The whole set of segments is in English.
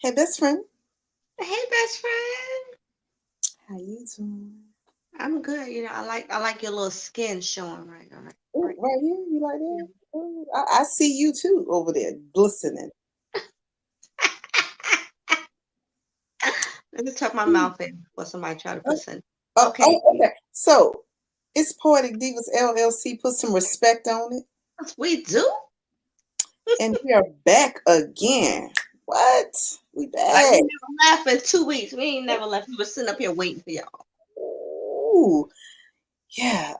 Hey, best friend. Hey, best friend. How you doing? I'm good. I like your little skin showing right, Oh, right. right here. You like Yeah. that? Ooh, I see you too over there, glistening. Let me tuck my Mm. mouth in before somebody try to put Oh, some. oh, Okay, oh, okay. So it's Poetic Divas LLC. Put some respect on it, yes, we do. and we are back again. What? We Like back. we never left in 2 weeks. We ain't never left. We were sitting up here waiting for y'all. Ooh, yeah.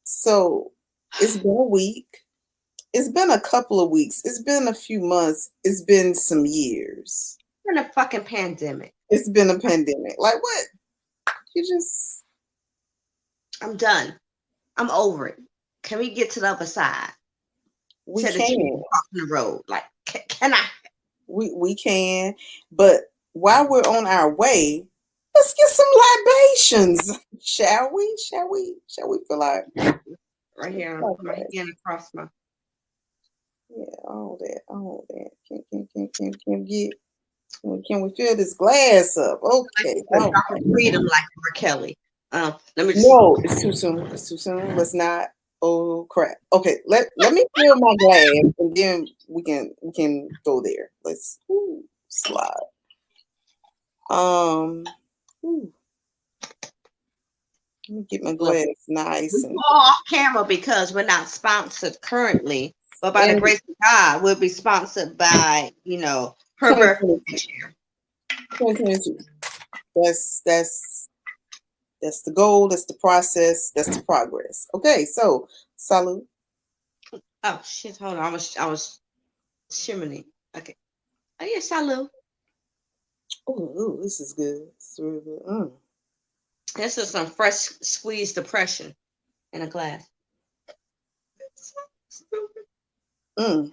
So it's been a week. It's been a couple of weeks. It's been a few months. It's been some years. We're in a fucking pandemic. It's been a pandemic. Like what? You just I'm done. I'm over it. Can we get to the other side? we To the two can. crossing the road. Like, can I? We can. But while we're on our way, let's get some libations. Shall we? Shall we? Shall we feel like Right here, I'm like put my that? hand across my. Yeah, all that, all that. Can we get can we fill this glass up? Like Okay. a All drop of right. freedom, like R. Kelly. Let me just. No, it's too soon. It's too soon. Let's not. Oh crap. Okay, let me fill my glass and then we can go there. Let's slide. Um ooh, let me get my Look, glass nice we go off camera because we're not sponsored currently, but by the and grace of God, we'll be sponsored by her birthday 2022. next year. 2022. That's the goal, that's the process, that's the progress. Okay, so salute. Oh shit! Hold on, I was shimmering. Okay. Oh yeah, salute. Ooh, this is good. It's really good. Mm. This is some fresh squeezed depression in a glass. Mm.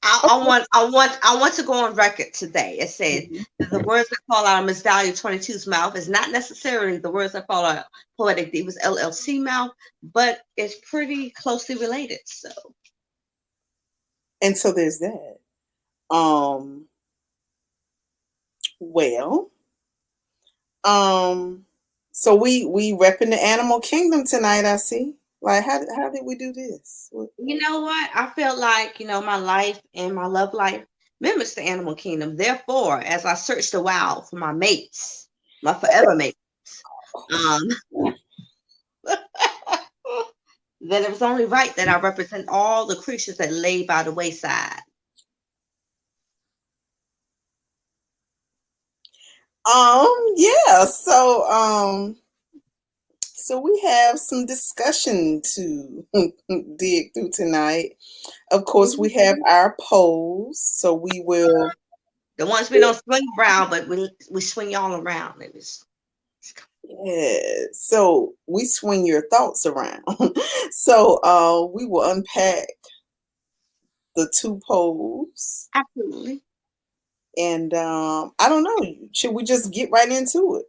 I want to go on record today. It says Okay. that the words that fall out of Msdaliatwentytwo's mouth is not necessarily the words that fall out of Poetic Divas LLC mouth, but it's pretty closely related. So And so there's that. Um, well, um, so we repping the animal kingdom tonight, I see. Like how did we do this? you know what? I feel like my life and my love life mimics the animal kingdom. Therefore, as I search the wild for my mates, my forever mates, um, then it was only right that I represent all the creatures that lay by the wayside. Yeah, so we have some discussion to dig through tonight. Of course, we have Mhm. our polls, so we will. The ones we don't swing around, but we swing y'all around. Yeah, so we swing your thoughts around. So we will unpack the two polls, Absolutely. and I don't know. Should we just get right into it?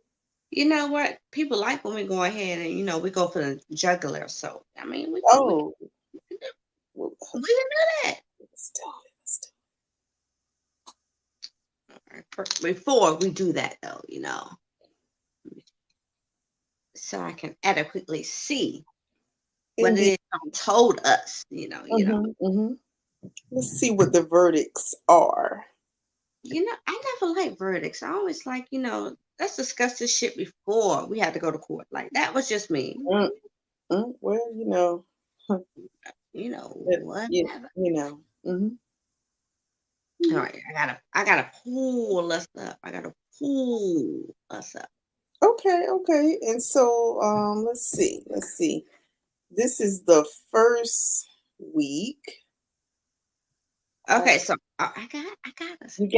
You know what? People like when we go ahead and we go for the jugular. So I mean, Oh, well, we can do that. let's do it. Let's do Before we do that, though, so I can adequately see it. what it Indeed. is y'all told us. Hmm. Let's see what the verdicts are. I never like verdicts. I always like, let's discuss this shit before we had to go to court. Like that was just me. Mm, well, yeah, Whatever. you know. Hmm. All right, I gotta pull us up. I gotta pull us up. Okay, okay. And so let's see. Let's see. This is the first week. Uh, Okay, so I got us. you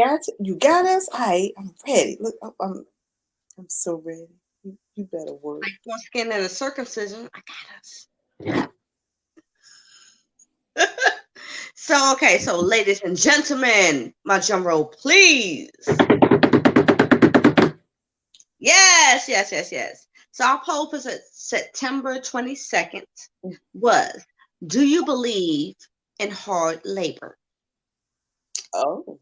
got us. I'm ready. Look, I'm so ready. You better work. Like foreskin and a circumcision. I got us. So okay, so ladies and gentlemen, my drum roll, please. Yes, yes, yes, yes. So our poll for September 22nd was: do you believe in hard labor? Oh,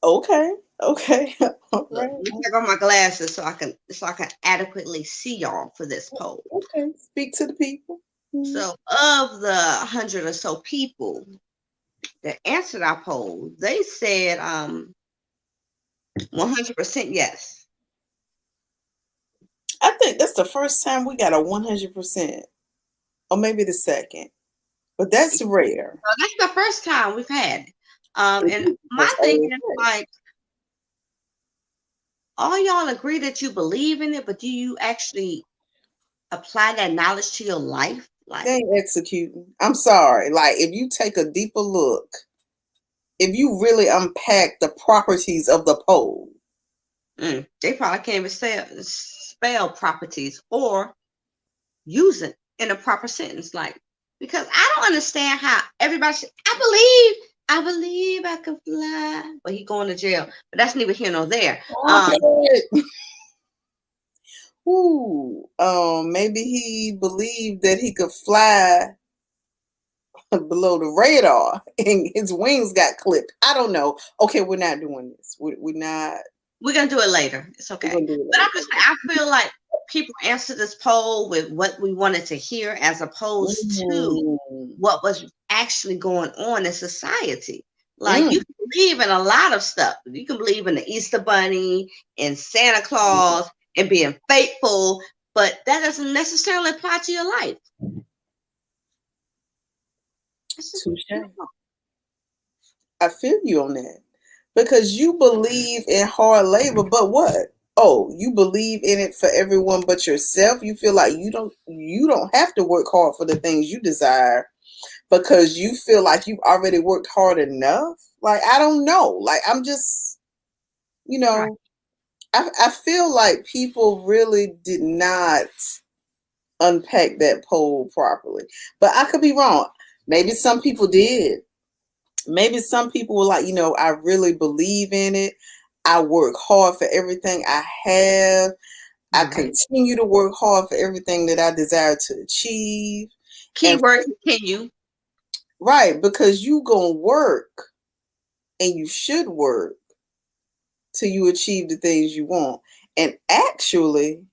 Okay. Okay. All Look, right. let me take off my glasses so I can adequately see y'all for this poll. Okay. Speak to the people. Mhm. So of the 100 or so people that answered our poll, they said 100% yes. I think that's the first time we got a 100%, or maybe the second, but that's rare. So that's the first time we've had it. And my thing Oh, is like, all y'all agree that you believe in it, but do you actually apply that knowledge to your life? Like, they ain't executing. I'm sorry. Like, if you take a deeper look, if you really unpack the properties of the pole, they probably can't even spell properties or use it in a proper sentence. Like, because I don't understand how everybody should, I believe I can fly. But he going to jail. But that's neither here nor there. stop it. Ooh, maybe he believed that he could fly below the radar and his wings got clipped. I don't know. Okay, we're not doing this. We're not. We're gonna do it later. It's We're okay. gonna do it But I'm later. just saying, I feel like people answered this poll with what we wanted to hear as opposed to Mm. what was actually going on in society. Like, Mm. you can believe in a lot of stuff. You can believe in the Easter Bunny and Santa Claus and being faithful, but that doesn't necessarily apply to your life. Touche. I feel you on that. Because you believe in hard labor, but what? Oh, you believe in it for everyone but yourself. You feel like you don't have to work hard for the things you desire because you feel like you've already worked hard enough. Like, I don't know. Like, I'm just, you Right. know, I feel like people really did not unpack that poll properly. But I could be wrong. Maybe some people did. Maybe some people were like, I really believe in it. I work hard for everything I have. I Right. continue to work hard for everything that I desire to achieve. And Keyword continue. right, because you gonna work and you should work till you achieve the things you want. And actually,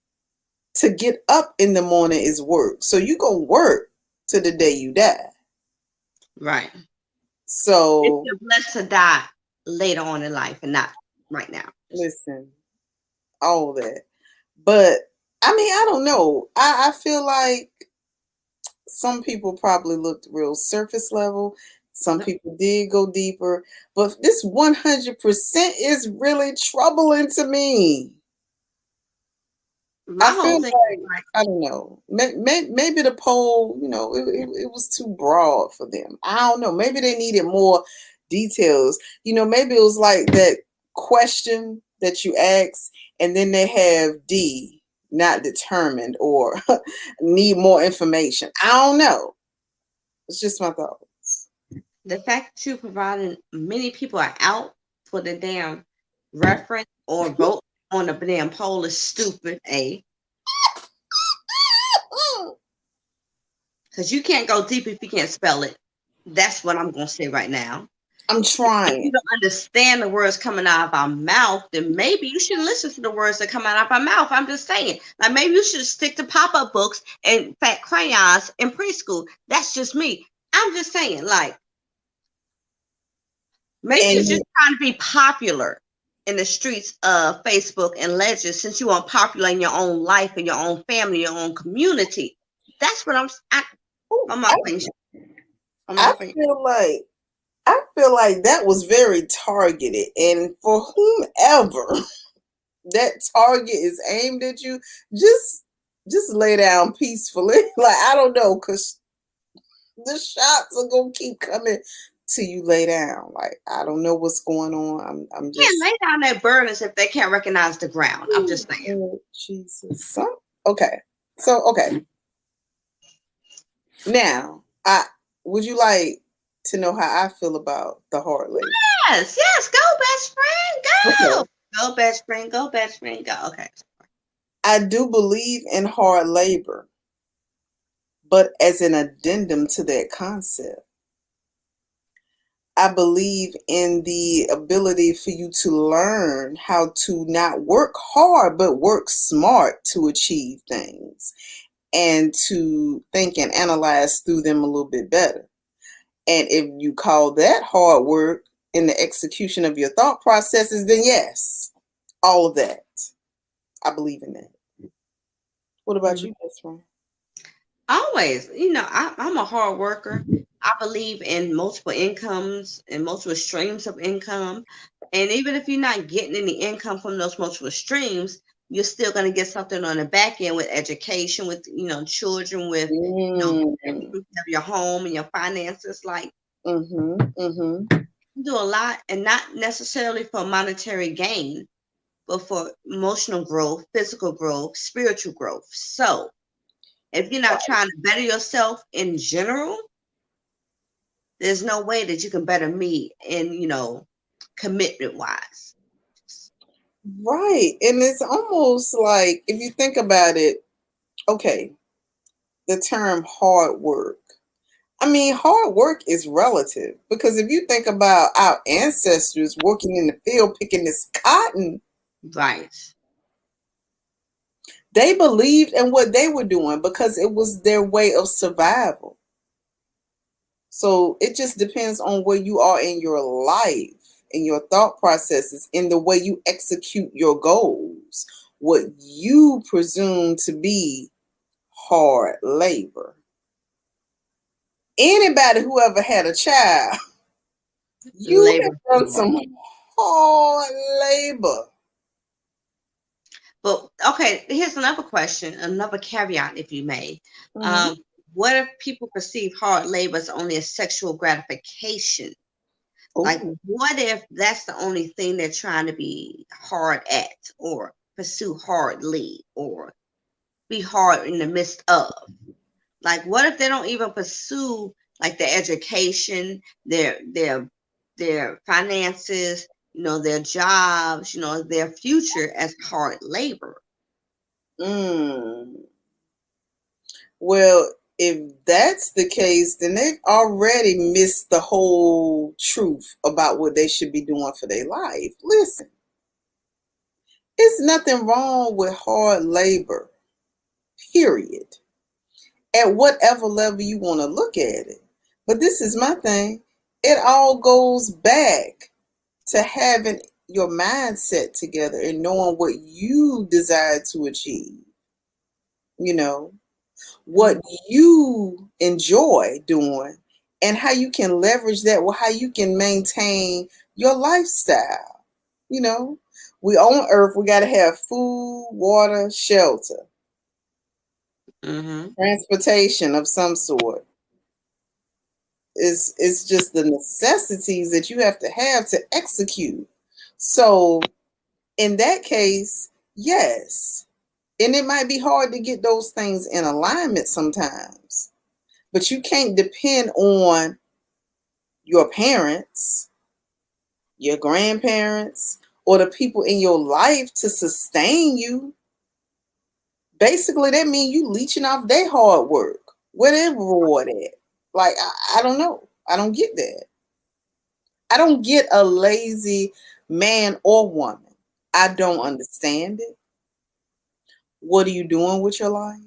to get up in the morning is work. So you gonna work to the day you die. Right. If So you're blessed to die later on in life and not right now. listen, all that. But I mean, I don't know. I feel like some people probably looked real surface level. Some Yep. people did go deeper. But this 100% is really troubling to me. My I whole feel thing is like, like, I don't know. Maybe the poll, it was too broad for them. I don't know. Maybe they needed more details. Maybe it was like that question that you ask, and then they have D, not determined, or need more information. I don't know. It's just my thoughts. the fact that you providing many people are out for the damn reference or vote on the damn poll is stupid, A. Because you can't go deep if you can't spell it. That's what I'm going to say right now. I'm If you trying. don't understand the words coming out of our mouth, then maybe you shouldn't listen to the words that come out of our mouth. I'm just saying. Like, maybe you should stick to pop-up books and fat crayons in preschool. That's just me. I'm just saying, like, maybe you're And just trying to be popular in the streets of Facebook and Legends since you want popular in your own life and your own family, your own community. That's what I'm I, not saying. I'm I not saying. feel like that was very targeted, and for whomever that target is aimed at you, just lay down peacefully. Like, I don't know, because the shots are gonna keep coming till you lay down. Like, I don't know what's going on. I'm Can't just lay down their burdens if they can't recognize the ground. I'm just saying. oh, Jesus. Okay. So okay. Now, I would you like to know how I feel about the hard labor? Yes, yes, go best friend, go. Okay. Go best friend, go best friend, go. Okay. I do believe in hard labor, but as an addendum to that concept, I believe in the ability for you to learn how to not work hard, but work smart to achieve things and to think and analyze through them a little bit better. And if you call that hard work in the execution of your thought processes, then yes, all of that. I believe in that. What about Mhm. you, best friend? Always, I'm a hard worker. I believe in multiple incomes and multiple streams of income. And even if you're not getting any income from those multiple streams, you're still going to get something on the back end with education, with, children, with, Mm. taking care of your home and your finances. Like, Mm-hmm. Mm-hmm. you do a lot, and not necessarily for monetary gain, but for emotional growth, physical growth, spiritual growth. So, if you're not trying to better yourself in general, there's no way that you can better me in, commitment wise. Right. And it's almost like, if you think about it, okay, the term hard work. I mean, hard work is relative because if you think about our ancestors working in the field picking this cotton, Right. they believed in what they were doing because it was their way of survival. So it just depends on where you are in your life, in your thought processes, in the way you execute your goals, what you presume to be hard labor. Anybody who ever had a child, you have Labor. done some hard labor. But okay, here's another question, another caveat, if you may. Mhm. Um, what if people perceive hard labor as only a sexual gratification? Like, Oh, what if that's the only thing they're trying to be hard at, or pursue hardly, or be hard in the midst of? Like, what if they don't even pursue like their education, their finances, their jobs, their future as hard labor? mm. Well, if that's the case, then they've already missed the whole truth about what they should be doing for their life. Listen, it's nothing wrong with hard labor, period, at whatever level you want to look at it. But this is my thing. It all goes back to having your mindset together and knowing what you desire to achieve, you know, what Mhm. you enjoy doing, and how you can leverage that, or how you can maintain your lifestyle. You know, we on earth, we got to have food, water, shelter, Mhm. transportation of some sort. It's just the necessities that you have to execute. So in that case, yes. And it might be hard to get those things in alignment sometimes. But you can't depend on your parents, your grandparents, or the people in your life to sustain you. Basically, that means you leeching off their hard work. Where they reward at? Like, I don't know. I don't get that. I don't get a lazy man or woman. I don't understand it. What are you doing with your life?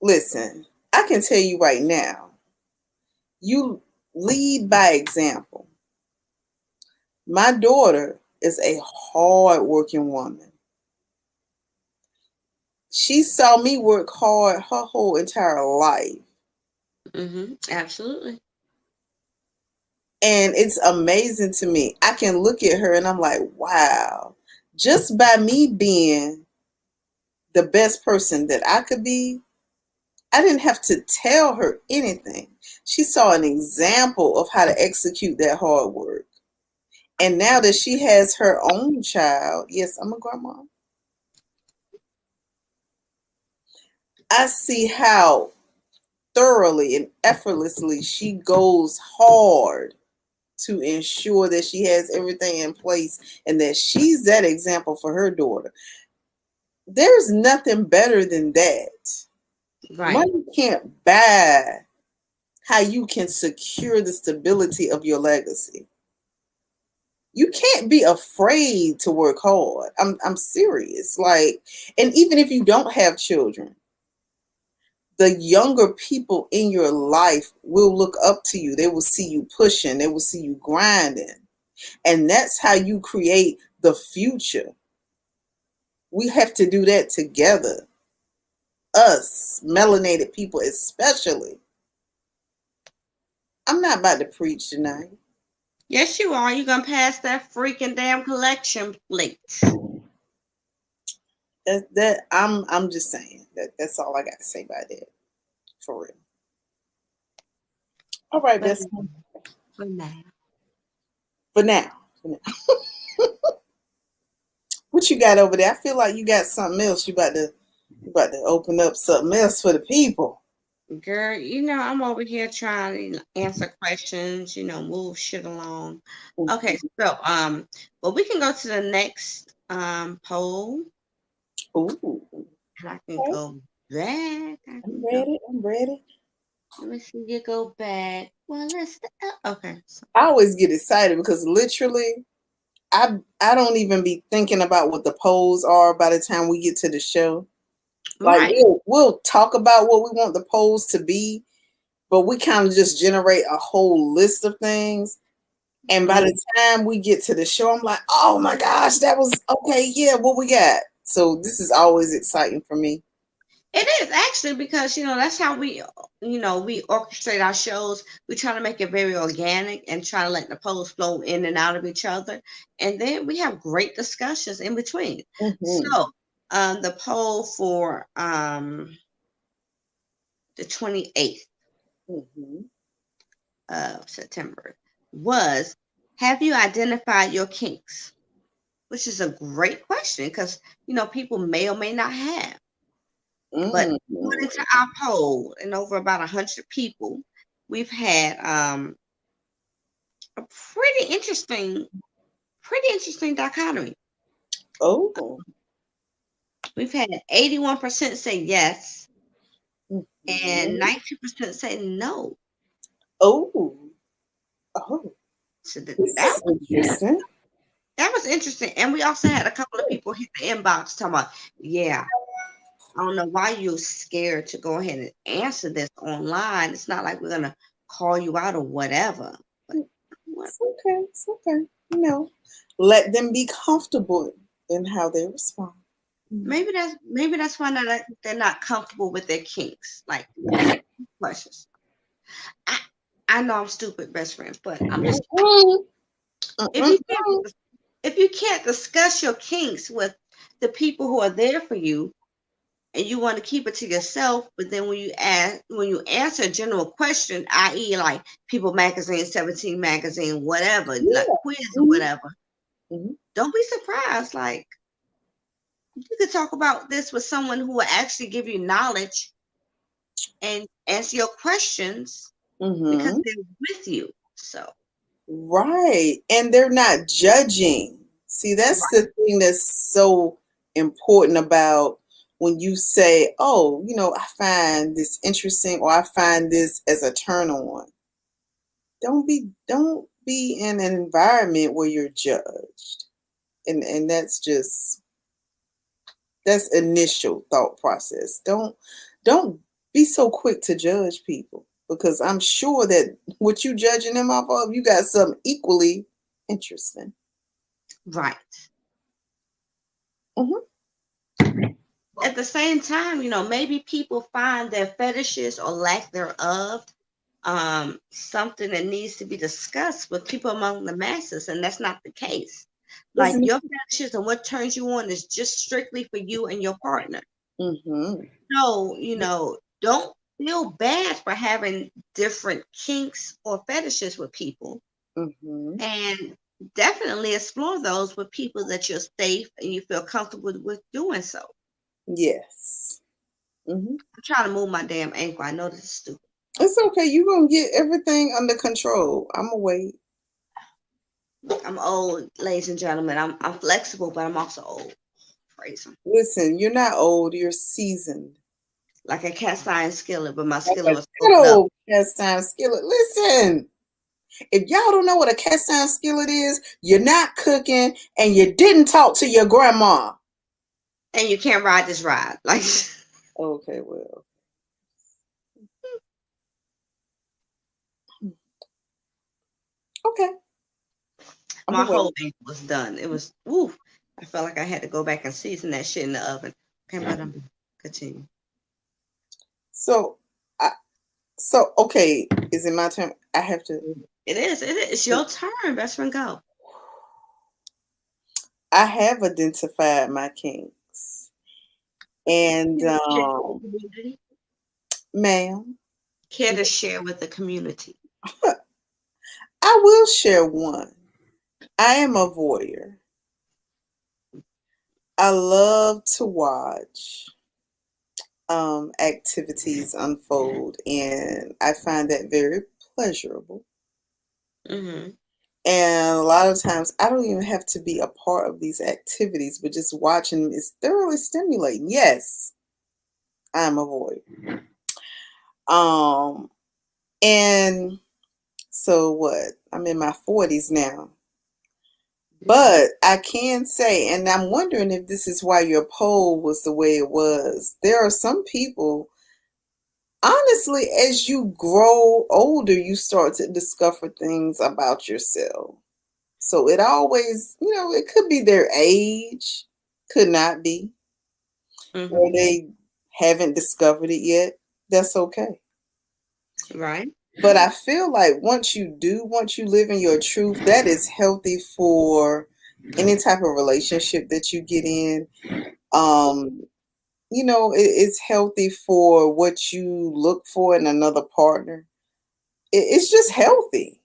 Listen, I can tell you right now, you lead by example. My daughter is a hard-working woman. She saw me work hard her whole entire life. Mhm. Absolutely. And it's amazing to me. I can look at her and I'm like, wow, just by me being the best person that I could be, I didn't have to tell her anything. She saw an example of how to execute that hard work. And now that she has her own child, yes, I'm a grandma. I see how thoroughly and effortlessly she goes hard to ensure that she has everything in place and that she's that example for her daughter. There's nothing better than that. Right. Money can't buy how you can secure the stability of your legacy. You can't be afraid to work hard. I'm serious. Like, and even if you don't have children, the younger people in your life will look up to you. They will see you pushing, they will see you grinding. And that's how you create the future. We have to do that together. Us, melanated people especially. I'm not about to preach tonight. Yes, you are. You're gonna pass that freaking damn collection plate. I'm just saying that's all I got to say about that. For real. All right, But best friend. for now, For now. For now. What you got over there? I feel like you got something else. You about to open up something else for the people. girl, I'm over here trying to answer questions, move shit along. Okay, so well, we can go to the next poll, Ooh. and I can Okay. go back. I'm ready. I'm ready. Let me see you go back. Well, okay. So, I always get excited because literally I don't even be thinking about what the polls are by the time we get to the show. Like right. we'll talk about what we want the polls to be, but we kind of just generate a whole list of things. And by Mhm. the time we get to the show, I'm like, oh my gosh, that was okay. Yeah, what we got? So this is always exciting for me. It is actually because that's how we orchestrate our shows. We try to make it very organic and try to let the polls flow in and out of each other, and then we have great discussions in between. Mm-hmm. So, the poll for the 28th Mm-hmm. of September was: have you identified your kinks? Which is a great question because people may or may not have. But Mm-hmm. according to our poll, and over about 100 people, we've had a pretty interesting dichotomy. Oh. We've had 81% say yes and Mm-hmm. 92% say no. Oh. Oh. So This that is interesting. that was interesting. And we also had a couple of people hit the inbox talking about, yeah, I don't know why you're scared to go ahead and answer this online. It's not like we're gonna call you out or whatever. But what? It's okay. It's okay. Let them be comfortable in how they respond. Maybe that's why they're not comfortable with their kinks. Like questions. I I know I'm stupid, best friend, but I'm just Mm-mm. if you Mm-mm. can't if you can't discuss your kinks with the people who are there for you and you want to keep it to yourself, but then when you answer a general question, i.e. like People Magazine, 17 Magazine, whatever, like Yeah. quiz or Mhm. whatever, Mhm. don't be surprised. Like you could talk about this with someone who will actually give you knowledge and answer your questions because Mhm. they're with you. So, Right. And they're not judging. See, that's right. the thing that's so important about when you say, oh, I find this interesting or I find this as a turn on. Don't be in an environment where you're judged. And that's initial thought process. Don't be so quick to judge people because I'm sure that what you judging them off of, you got something equally interesting. Right. Hmm. At the same time, maybe people find their fetishes or lack thereof something that needs to be discussed with people among the masses, and that's not the case. Like Isn't your fetishes and what turns you on is just strictly for you and your partner. it? Hmm. So, don't feel bad for having different kinks or fetishes with people, Hmm. and definitely explore those with people that you're safe and you feel comfortable with doing so. Yes. Hmm. I'm trying to move my damn ankle. I know this is stupid. It's okay. You're gonna get everything under control. I'm gonna wait. I'm old, ladies and gentlemen. I'm flexible, but I'm also old. Praise him. Listen, you're not old, you're seasoned. like a cast iron skillet, but my Like skillet a was good opened up. old cast iron skillet. Listen, if y'all don't know what a cast iron skillet is, you're not cooking and you didn't talk to your grandma. And you can't ride this ride. Like Okay, well. Okay. I'm my gonna whole wait. ankle was done. It was woo. I felt like I had to go back and season that shit in the oven. Okay, but I'm continue. So I so okay, is it my turn? I have to It is. It is. It's your turn. Best friend, go. I have identified my kinks. And Care to share with the community? ma'am, Care to share with the community? I will share one. I am a voyeur. I love to watch activities unfold, and I find that very pleasurable. Mm-hmm. And a lot of times, I don't even have to be a part of these activities, but just watching them is thoroughly stimulating. Yes, I'm a voyeur. Um, and so what? I'm in my 40s now. But I can say, and I'm wondering if this is why your poll was the way it was. There are some people, honestly, as you grow older, you start to discover things about yourself. So it always, it could be their age, could not be, or Mm-hmm. they haven't discovered it yet. That's okay. Right. But I feel like once you live in your truth, that is healthy for any type of relationship that you get in. Um, it's healthy for what you look for in another partner. It's just healthy.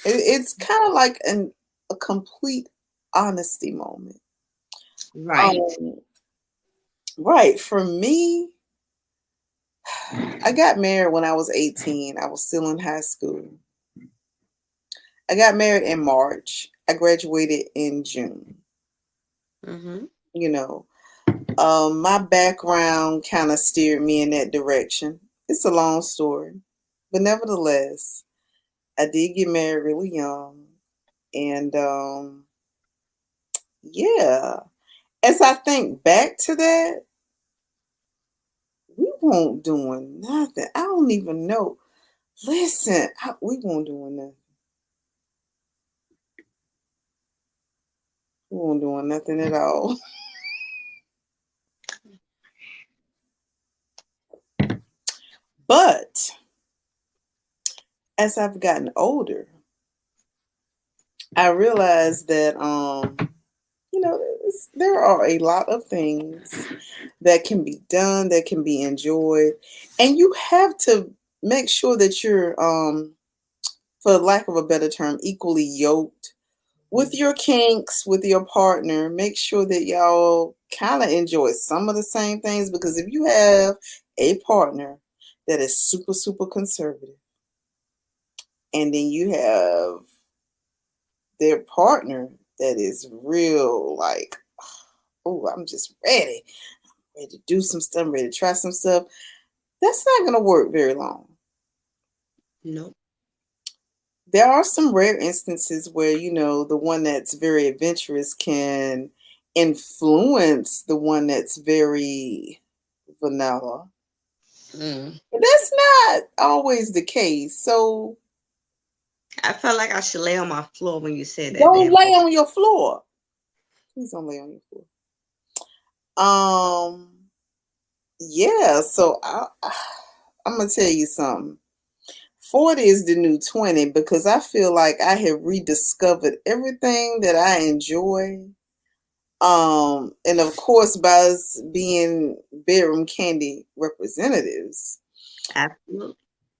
It's kind of like a complete honesty moment. Right. Um, right. For me, I got married when I was 18. I was still in high school. I got married in March. I graduated in June. Mm-hmm. You know, my background kind of steered me in that direction. It's a long story, but nevertheless, I did get married really young. And yeah, as I think back to that, we weren't doing nothing. I don't even know. Listen, we weren't doing nothing. We weren't doing nothing at all. But as I've gotten older, I realized that there are a lot of things that can be done, that can be enjoyed, and you have to make sure that you're, for lack of a better term, equally yoked with your kinks, with your partner. Make sure that y'all kind of enjoy some of the same things, because if you have a partner that is super, super conservative, and then you have their partner that is real, like, oh, I'm just ready to do some stuff, ready to try some stuff, that's not going to work very long. Nope. There are some rare instances where, the one that's very adventurous can influence the one that's very vanilla. Mm. But that's not always the case. So I felt like I should lay on my floor when you said that don't damn lay part. on your floor. Please don't lay on your floor. Yeah, so I'm going to tell you something. 40 is the new 20, because I feel like I have rediscovered everything that I enjoy. And of course, by us being bedroom candy representatives, Absolutely.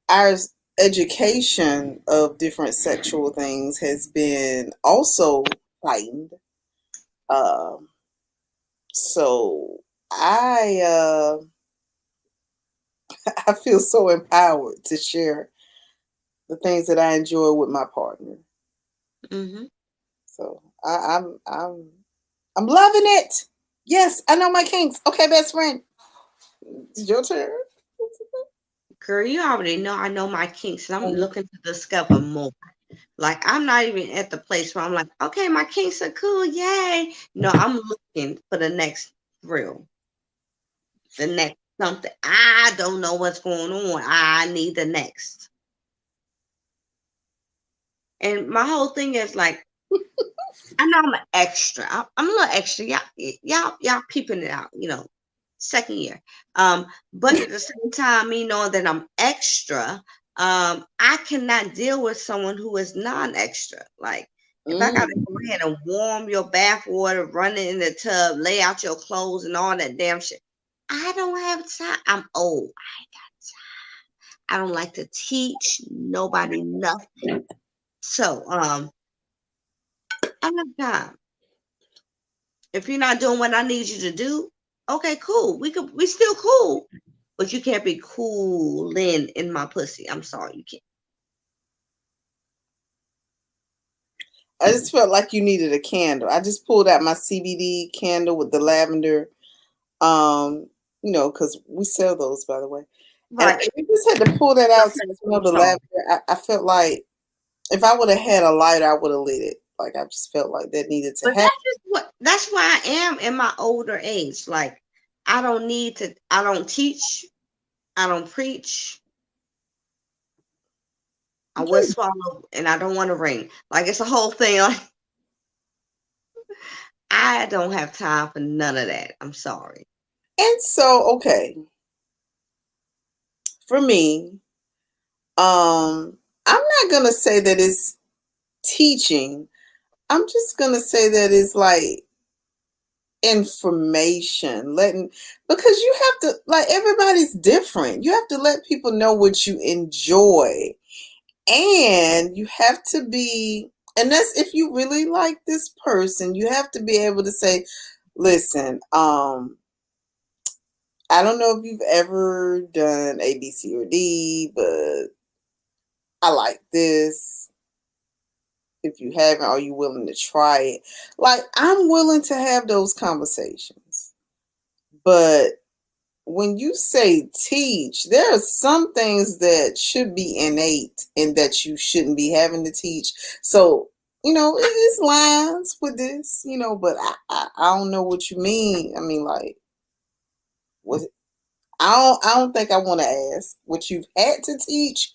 our education of different sexual things has been also heightened. Um, so I feel so empowered to share the things that I enjoy with my partner. Mm-hmm. So I'm loving it. Yes, I know my kinks. Okay, best friend, it's your turn. Girl, you already know I know my kinks, and I'm looking to discover more. Like, I'm not even at the place where I'm like, okay, my kinks are cool, yay. No, I'm looking for the next thrill, the next something. I don't know what's going on. I need the next. And my whole thing is like, I know I'm an extra. I'm a little extra. Y'all peeping it out, second year. But at the same time, me knowing that I'm extra, I cannot deal with someone who is non-extra. Like, if I gotta go ahead and warm your bath water, run it in the tub, lay out your clothes and all that damn shit, I don't have time. I'm old. I don't like to teach nobody nothing. So, I don't have time. If you're not doing what I need you to do, okay, cool. We still cool. But you can't be cooling in my pussy. I'm sorry, you can't. I just felt like you needed a candle. I just pulled out my CBD candle with the lavender. Because we sell those, by the way. And Right. we just had to pull that out to smell the lavender. I felt like if I would have had a lighter, I would have lit it. Like, I just felt like that needed to But happen. that's why I am in my older age. Like, I don't teach, I don't preach. I will swallow and I don't want to ring. Like, it's a whole thing. Like, I don't have time for none of that. I'm sorry. And so, okay. For me, I'm not gonna say that it's teaching. I'm just gonna say that it's like information, because you have to, like, everybody's different. You have to let people know what you enjoy, and you have to be, and that's if you really like this person, you have to be able to say, listen, I don't know if you've ever done A, B, C, or D, but I like this. If you haven't, are you willing to try it? Like, I'm willing to have those conversations. But when you say teach, there are some things that should be innate and that you shouldn't be having to teach. So, it's lines with this, but I don't know what you mean. I mean, like, was I don't think I want to ask what you've had to teach,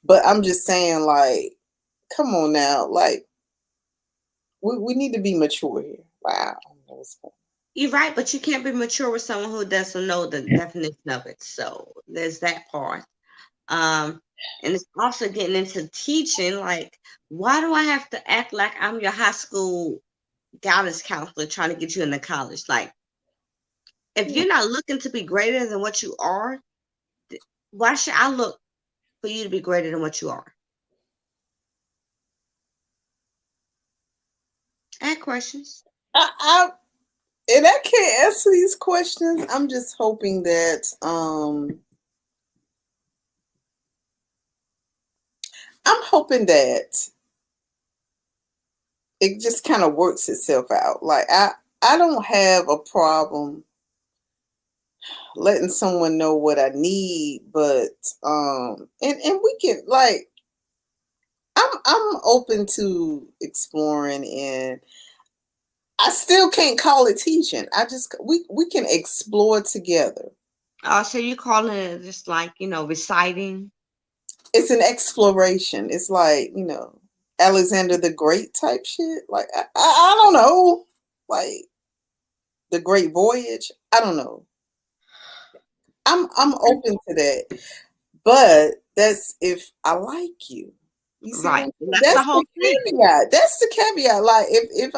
but I'm just saying, like, come on now, like, we need to be mature here. Wow. You're right, but you can't be mature with someone who doesn't know the definition of it. So there's that part. And it's also getting into teaching. Like, why do I have to act like I'm your high school guidance counselor trying to get you into college? Like, if you're not looking to be greater than what you are, why should I look for you to be greater than what you are? I have questions. And I can't answer these questions. I'm just hoping that it just kind of works itself out. Like, I don't have a problem letting someone know what I need, but and we can, like, I'm open to exploring, and I still can't call it teaching. We can explore together. Oh, so you calling it just like, reciting? It's an exploration. It's like, Alexander the Great type shit. Like, I don't know. Like, the Great Voyage. I don't know. I'm open to that. But that's if I like you. You see Right. what I'm saying? That's the That's whole the thing. caveat. That's the caveat. Like, if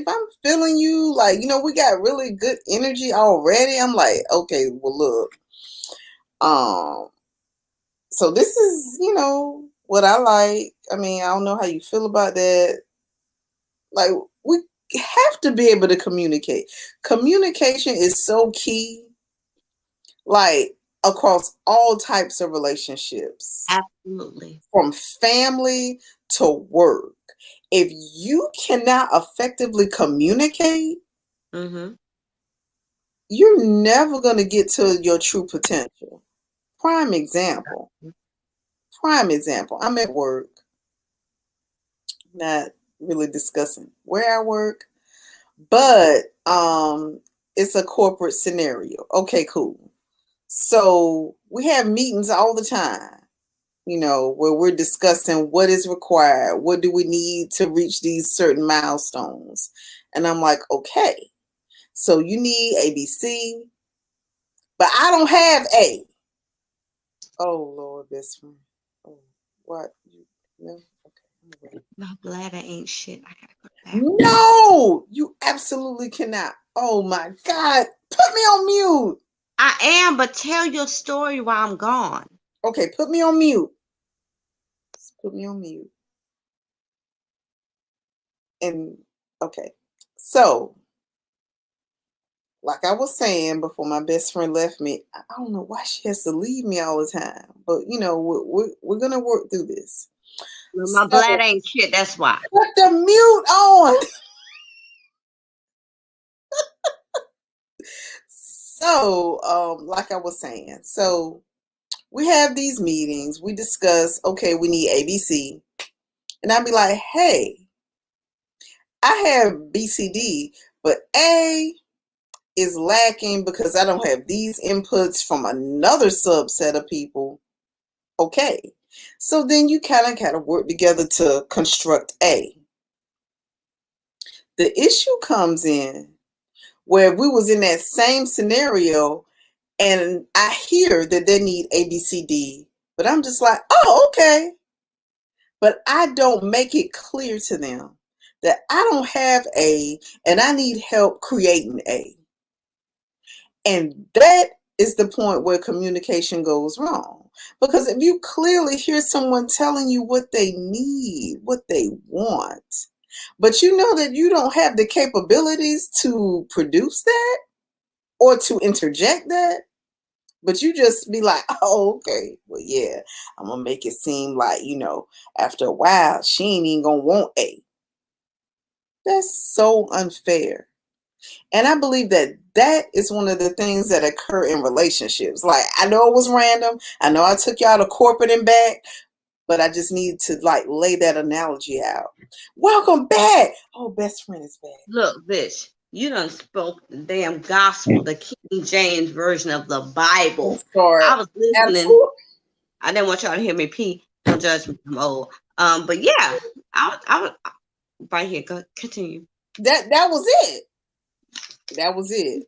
I'm feeling you, like, we got really good energy already. I'm like, okay, well, look, um, so this is, what I like. I mean, I don't know how you feel about that. Like, we have to be able to communicate. Communication is so key, like, across all types of relationships, Absolutely. from family to work. If you cannot effectively communicate, Mm-hmm. you're never going to get to your true potential. Prime example. I'm at work, not really discussing where I work, but it's a corporate scenario. Okay, cool. So we have meetings all the time, where we're discussing what is required, what do we need to reach these certain milestones. And I'm like, okay, so you need ABC, but I don't have A. Oh Lord, best friend. Oh, what? No? Okay. My bladder ain't shit. I gotta go back. No, you absolutely cannot. Oh my God. Put me on mute. I am, but tell your story while I'm gone. Okay, put me on mute. Put me on mute. And okay. So, like I was saying before my best friend left me, I don't know why she has to leave me all the time. But we're gonna work through this. My So, bladder ain't shit, that's why. put the mute on. So, like I was saying, so we have these meetings, we discuss, okay, we need ABC. And I'd be like, hey, I have BCD, but A is lacking because I don't have these inputs from another subset of people. Okay. So then you kind of work together to construct A. The issue comes in where we was in that same scenario and I hear that they need ABCD, but I'm just like, oh, okay. But I don't make it clear to them that I don't have A and I need help creating A. And that is the point where communication goes wrong. Because if you clearly hear someone telling you what they need, what they want, but you know that you don't have the capabilities to produce that or to interject that, but you just be like, oh, okay, well, yeah, I'm going to make it seem like, after a while, she ain't even going to want A. That's so unfair. And I believe that is one of the things that occur in relationships. Like, I know it was random. I know I took y'all to corporate and back, but I just need to lay that analogy out. Welcome back. Oh, best friend is back. Look, bitch, you done spoke the damn gospel, the King James version of the Bible. I was listening. Absolutely. I didn't want y'all to hear me pee. Don't judge me. I'm old. But yeah, I was right here. Go continue. That was it. That was it.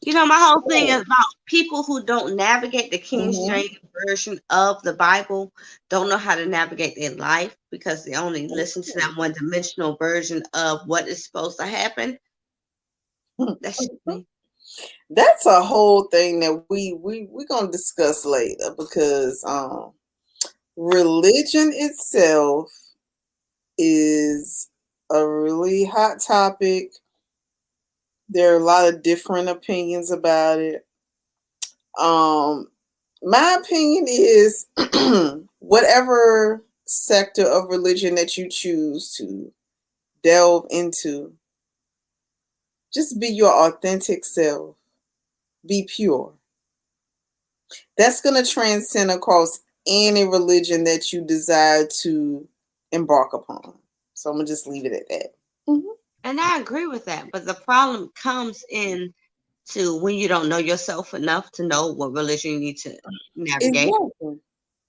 My whole thing is about people who don't navigate the King Mm-hmm. James version of the Bible, don't know how to navigate their life because they only listen to that one-dimensional version of what is supposed to happen. That's just me. That's a whole thing that we're gonna discuss later because religion itself is a really hot topic. There are a lot of different opinions about it. My opinion is whatever sector of religion that you choose to delve into, just be your authentic self. Be pure. That's going to transcend across any religion that you desire to embark upon. So I'm going to just leave it at that. Mm-hmm. And I agree with that. But the problem comes in to when you don't know yourself enough to know what religion you need to navigate. Exactly.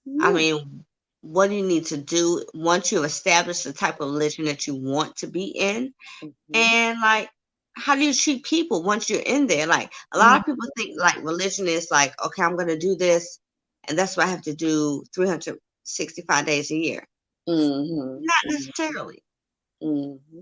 Yeah. I mean, what do you need to do once you establish the type of religion that you want to be in? Mm-hmm. And how do you treat people once you're in there? Like a lot of people think religion is like, okay, I'm gonna do this, and that's what I have to do 365 days a year. Mm-hmm. Not necessarily. Mm-hmm.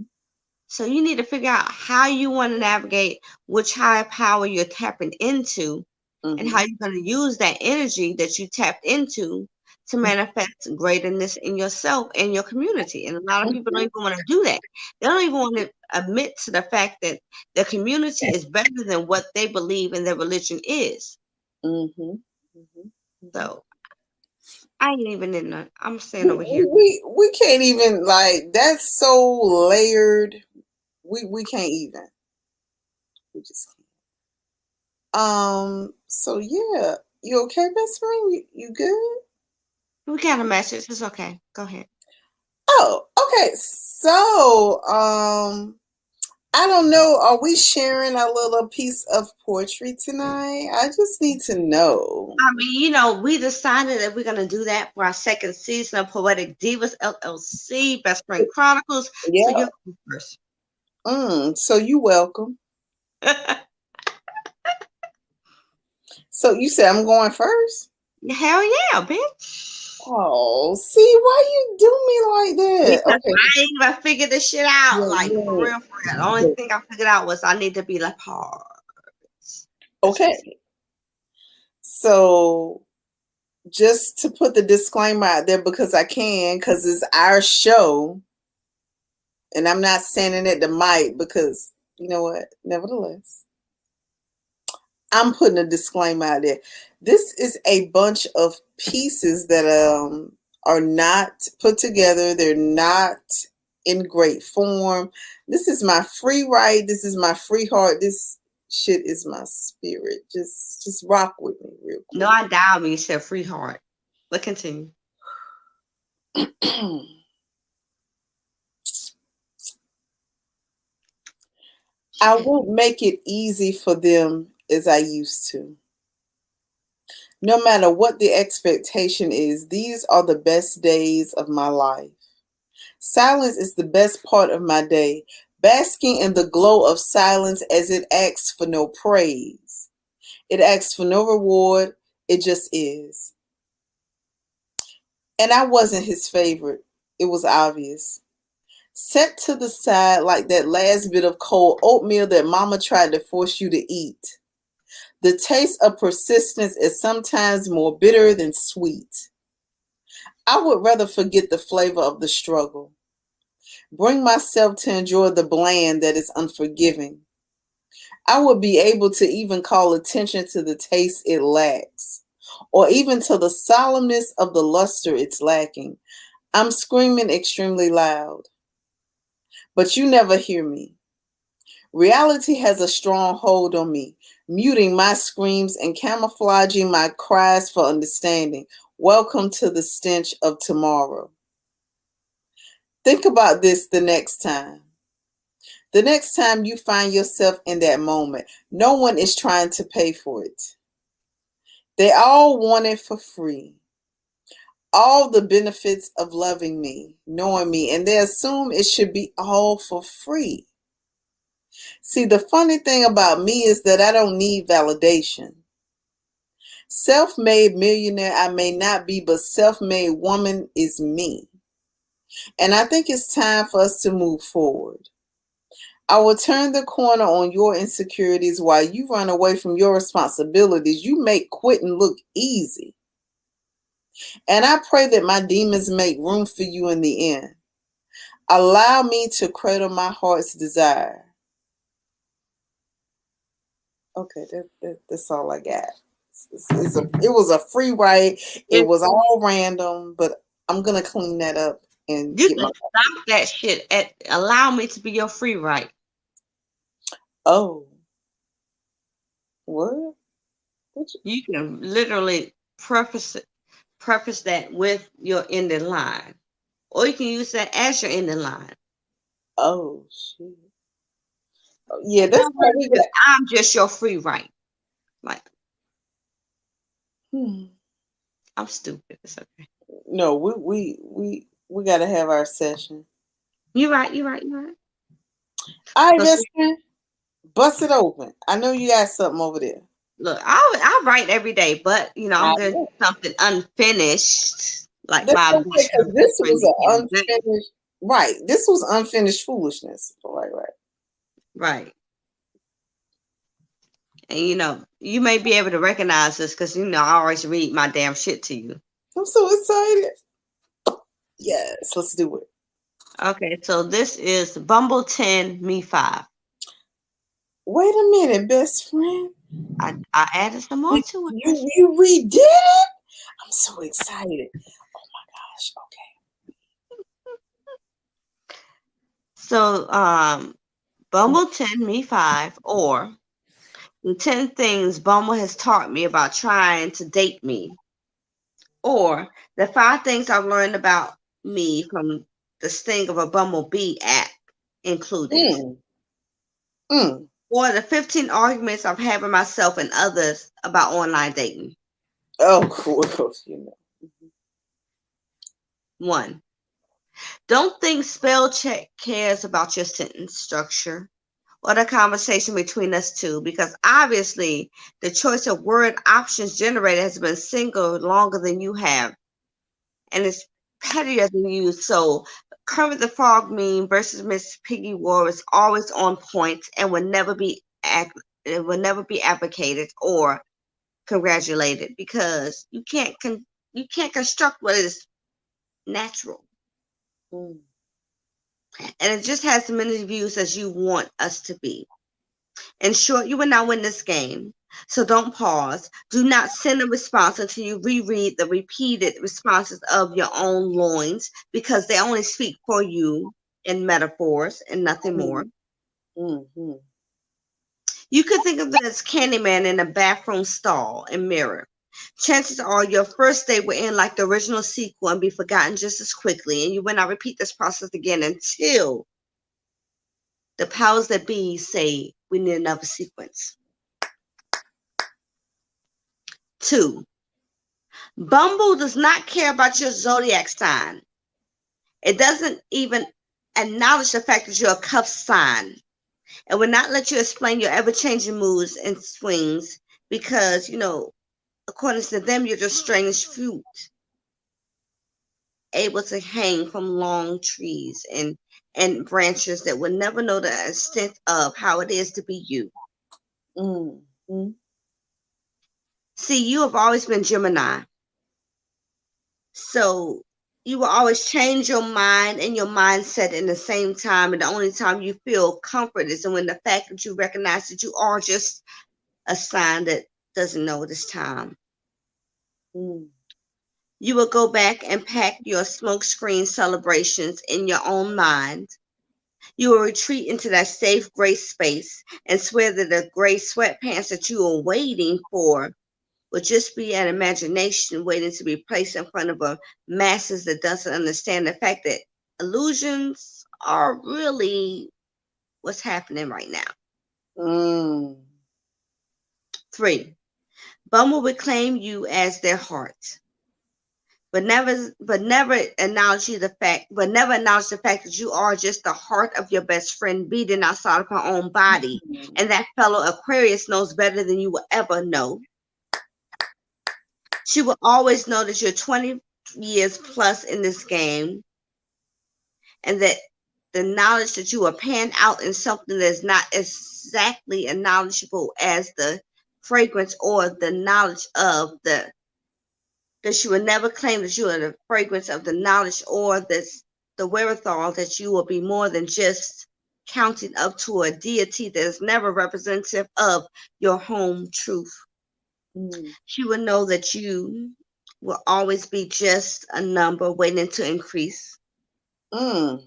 So you need to figure out how you want to navigate which higher power you're tapping into and how you're going to use that energy that you tapped into to manifest greatness in yourself and your community. And a lot of people don't even want to do that. They don't even want to admit to the fact that their community is better than what they believe in their religion is. So I ain't even in the, I'm staying over here. We can't even that's so layered. We can't even. We just can't. So yeah. You okay, best friend? You good? We got a message. It's okay. Go ahead. Oh, okay. So, I don't know. Are we sharing a little piece of poetry tonight? I just need to know. I mean, we decided that we're going to do that for our second season of Poetic Divas LLC, Best Friend Chronicles. So Yeah. you're first. So you welcome. So you said I'm going first? Hell yeah, bitch. Oh, see, why you do me like that? Because Okay. I ain't even figured this shit out. Yeah, Like, for yeah, real, for real. The only yeah. thing I figured out was I need to be like hard. That's it. Okay. So just to put the disclaimer out there because I can, because it's our show, and I'm not saying it at the mic because you know what? Nevertheless, I'm putting a disclaimer out there. This is a bunch of pieces that are not put together. They're not in great form. This is my free write. This is my free heart. This shit is my spirit. Just rock with me real No, quick. I dialed me. You said free heart. But continue. I Shit. won't make it easy for them as I used to. No matter what the expectation is, these are the best days of my life. Silence is the best part of my day, basking in the glow of silence as it asks for no praise. It asks for no reward, it just is. And I wasn't his favorite, it was obvious. Set to the side like that last bit of cold oatmeal that mama tried to force you to eat. The taste of persistence is sometimes more bitter than sweet. I would rather forget the flavor of the struggle. Bring myself to enjoy the bland that is unforgiving. I would be able to even call attention to the taste it lacks, or even to the solemnness of the luster it's lacking. I'm screaming extremely loud, but you never hear me. Reality has a strong hold on me, muting my screams and camouflaging my cries for understanding. Welcome to the stench of tomorrow. Think about this the next time. The next time you find yourself in that moment, no one is trying to pay for it. They all want it for free. All the benefits of loving me, knowing me, and they assume it should be all for free. See, the funny thing about me is that I don't need validation. Self made millionaire, I may not be, but self made woman is me. And I think it's time for us to move forward. I will turn the corner on your insecurities while you run away from your responsibilities. You make quitting look easy. And I pray that my demons make room for you in the end. Allow me to cradle my heart's desire. Okay, that's all I got. It was a free write. It If was all random, but I'm going to clean that up and you get can my. stop that shit at allow me to be your free right. Oh, what? You can literally preface that with your ending line. Or you can use that as your ending line. Oh, shit. Yeah, In that's other words, probably because that. I'm just your free right. Like, Hmm. I'm stupid. It's okay. No, we got to have our session. You're right, you're right, you're right. All right, So best friend, bust it open. I know you got something over there. look, I write every day, but I'm I gonna do know. something unfinished, like That's my okay ambition because of best this friend was an NakitaJay. unfinished. Right, this was unfinished foolishness. Right, right. Right. And you may be able to recognize this because I always read my damn shit to you. I'm so excited. Yes, let's do it. Okay, so this is Bumble 10, Me 5. Wait a minute, best friend. I added some more to it. You redid it? I'm so excited. Oh my gosh. Okay. So Bumble 10, Me 5, or The 10 things Bumble has taught me about trying to date me. Or the 5 things I've learned about me from the sting of a Bumblebee app included. Mm. Mm. Or the 15 arguments I've had with myself and others about online dating. Oh, cool. You know. 1. Don't think spell check cares about your sentence structure or the conversation between us two, because obviously the choice of word options generated has been single longer than you have, and it's pettier than you. So Kermit the Frog meme versus Miss Piggy War is always on point and it will never be advocated or congratulated, because you can't construct what is natural. Mm. And it just has as many views as you want us to be. In short, you will not win this game. So don't pause. Do not send a response until you reread the repeated responses of your own loins, because they only speak for you in metaphors and nothing more. Mm-hmm. You could think of it as Candyman in a bathroom stall and mirror. Chances are your first date will end like the original sequel and be forgotten just as quickly, and you will not repeat this process again until the powers that be say we need another sequence. 2. Bumble does not care about your zodiac sign. It doesn't even acknowledge the fact that you're a cuff sign. It will not let you explain your ever-changing moods and swings because, according to them, you're just strange fruit able to hang from long trees and branches that will never know the extent of how it is to be you. Mm-hmm. See, you have always been Gemini. So you will always change your mind and your mindset in the same time. And the only time you feel comfort is when the fact that you recognize that you are just a sign that doesn't know this time. Mm. You will go back and pack your smokescreen celebrations in your own mind. You will retreat into that safe gray space and swear that the gray sweatpants that you are waiting for would just be an imagination waiting to be placed in front of a masses that doesn't understand the fact that illusions are really what's happening right now. Mm. 3. Bumble will claim you as their heart, but never acknowledge the fact that you are just the heart of your best friend beating outside of her own body, and that fellow Aquarius knows better than you will ever know. She will always know that you're 20 years plus in this game, and that the knowledge that you are panned out in something that's not exactly acknowledgeable as the fragrance or the knowledge of that she will never claim that you are the fragrance of the knowledge or the wherewithal that you will be more than just counting up to a deity that is never representative of your home truth. Mm. She will know that you will always be just a number waiting to increase. Mm.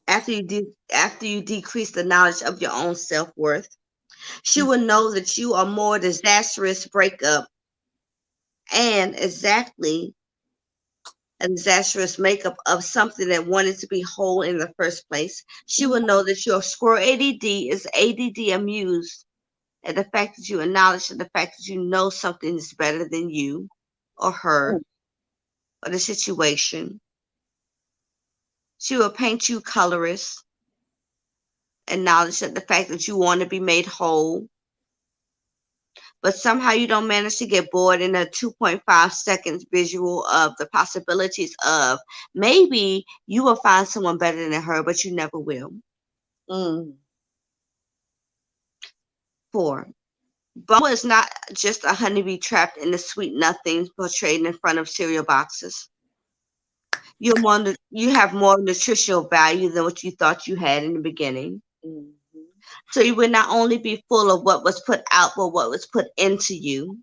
After you decrease the knowledge of your own self-worth, she will know that you are more disastrous breakup and exactly a disastrous makeup of something that wanted to be whole in the first place. She will know that your squirrel ADD is ADD amused at the fact that you acknowledge the fact that you know something is better than you or her or the situation. She will paint you colorist, acknowledge that the fact that you want to be made whole, but somehow you don't manage to get bored in a 2.5 seconds visual of the possibilities of maybe you will find someone better than her, but you never will. Mm. 4. Bumble is not just a honeybee trapped in the sweet nothings portrayed in front of cereal boxes. You have more nutritional value than what you thought you had in the beginning. Mm. So you will not only be full of what was put out, but what was put into you.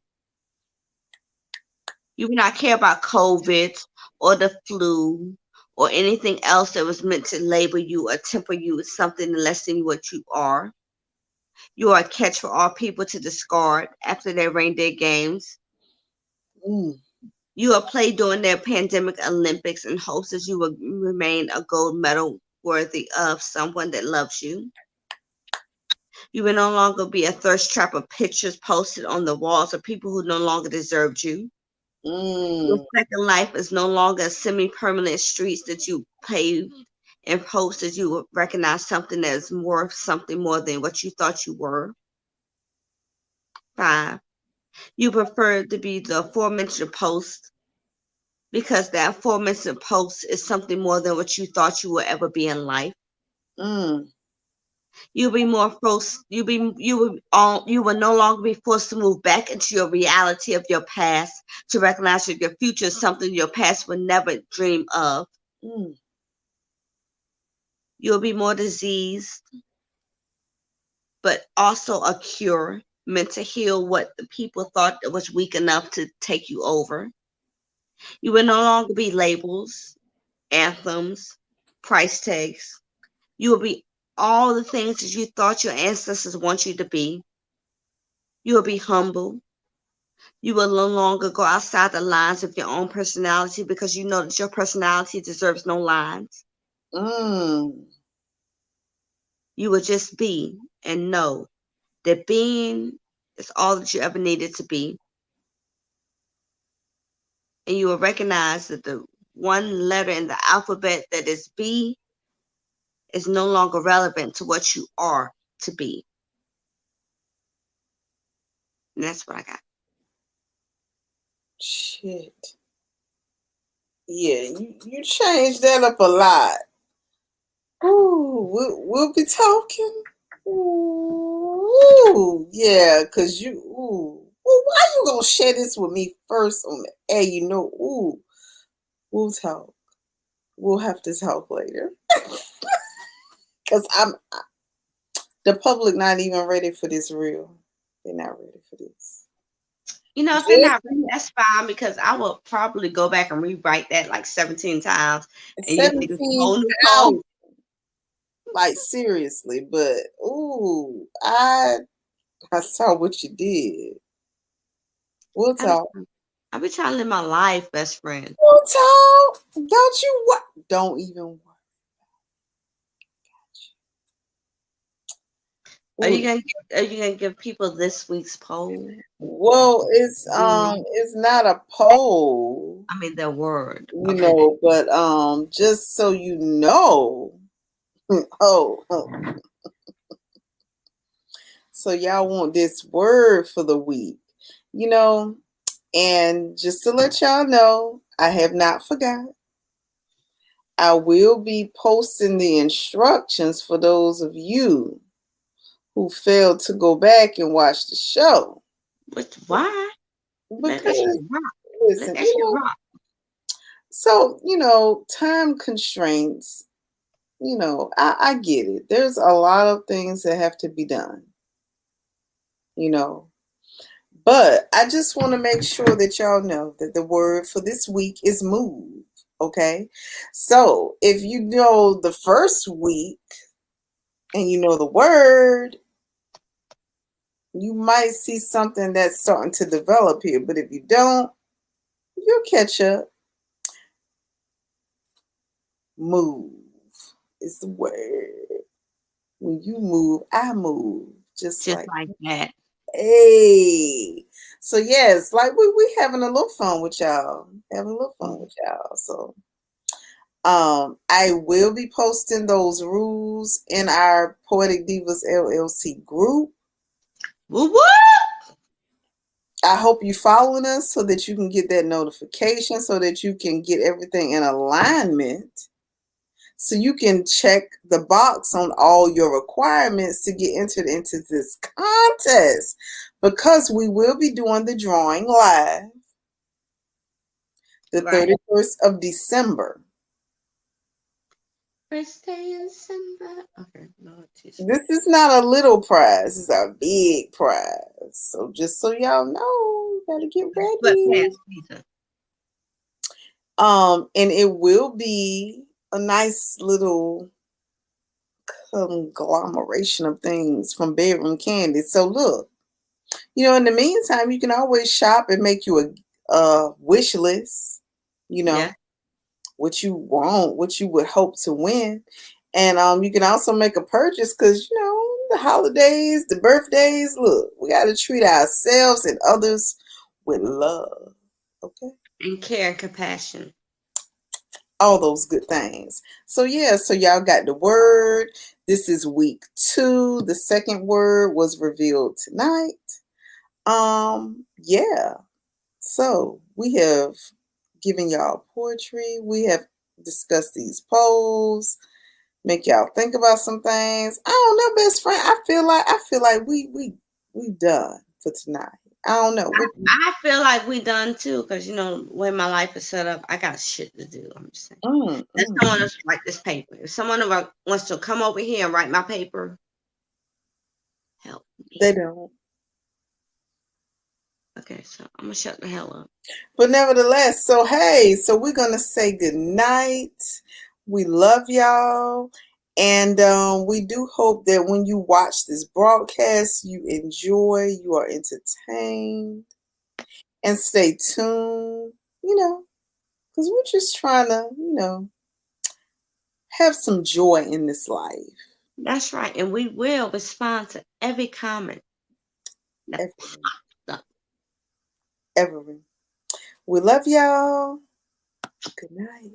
You will not care about COVID or the flu or anything else that was meant to label you or temper you with something less than what you are. You are a catch for all people to discard after their reindeer games. Mm. You are played during their pandemic Olympics in hopes that you will remain a gold medal worthy of someone that loves you. You will no longer be a thirst trap of pictures posted on the walls of people who no longer deserved you. Your Mm. second life is no longer semi-permanent streets that you paved in hopes that you will recognize something that is something more than what you thought you were. 5. You prefer to be the aforementioned post because that aforementioned post is something more than what you thought you would ever be in life. Mm. You'll be more forced. You will no longer be forced to move back into your reality of your past to recognize that your future is something your past would never dream of. Mm. You'll be more diseased, but also a cure meant to heal what the people thought was weak enough to take you over. You will no longer be labels, anthems, price tags. You will be all the things that you thought your ancestors want you to be. You will be humble. You will no longer go outside the lines of your own personality because you know that your personality deserves no lines. Mm. You will just be and know that being is all that you ever needed to be. And you will recognize that the one letter in the alphabet that is B is no longer relevant to what you are to be. And that's what I got. Shit. Yeah, you changed that up a lot. Ooh, we'll be talking. Ooh, yeah, cause you. Ooh, well, why you gonna share this with me first on the air? You know, ooh, we'll talk. We'll have to talk later. Cause the public not even ready for this real. They're not ready for this. If they're Just not ready, that's fine because I will probably go back and rewrite that like 17 times and you'll think it's a whole new poem. 17,000, like seriously. But ooh, I saw what you did. We'll I be, talk. I be trying to live my life, best friend. We'll talk. Don't you what? Don't even worry. Are you Ooh, gonna give people this week's poll? well, Mm, it's not a poll, I mean their word. you Okay. know, but just so you know, oh, so y'all want this word for the week, you know, and just to let y'all know, I have not forgot. I will be posting the instructions for those of you who failed to go back and watch the show. Why? Let that shit Because, rock. Let listen, that shit rock. so, time constraints, I get it. There's a lot of things that have to be done, you know. But I just want to make sure that y'all know that the word for this week is move. Okay. So if you know the first week and you know the word, you might see something that's starting to develop here. But if you don't, you'll catch up. Move is the word. When you move, I move. Just Just like, like that. hey. So yes, like we having a little fun with y'all. Having a little fun with y'all. So I will be posting those rules in our Poetic Divas LLC group. Woo woo! I hope you following us so that you can get that notification, so that you can get everything in alignment, so you can check the box on all your requirements to get entered into this contest, because we will be doing the drawing live the Right. 31st of December. First day in December. Okay, Lord Jesus. This is not a little prize, it's a big prize. So just so y'all know, you gotta get ready. Sweatpants season. And it will be a nice little conglomeration of things from bedroom candy. So look, in the meantime, you can always shop and make you a wish list. You Yeah. know what you want, what you would hope to win, and you can also make a purchase because the holidays, the birthdays. Look, we got to treat ourselves and others with love. Okay. And care and compassion. All those good things. So yeah, so y'all got the word. This is week 2. The second word was revealed tonight. Yeah. So we have given y'all poetry. We have discussed these polls. Make y'all think about some things. I don't know, best friend. I feel like we done for tonight. I don't know. I feel like we done too, because the way my life is set up, I got shit to do. I'm just saying. Let someone else write this paper. If someone wants to come over here and write my paper, help me. They don't. Okay, so I'm gonna shut the hell up. But nevertheless, so hey, so we're gonna say good night. We love y'all. And we do hope that when you watch this broadcast, you enjoy, you are entertained, and stay tuned, because we're just trying to, have some joy in this life. That's right, and we will respond to every comment that Every, pops up. every. We love y'all. Good night.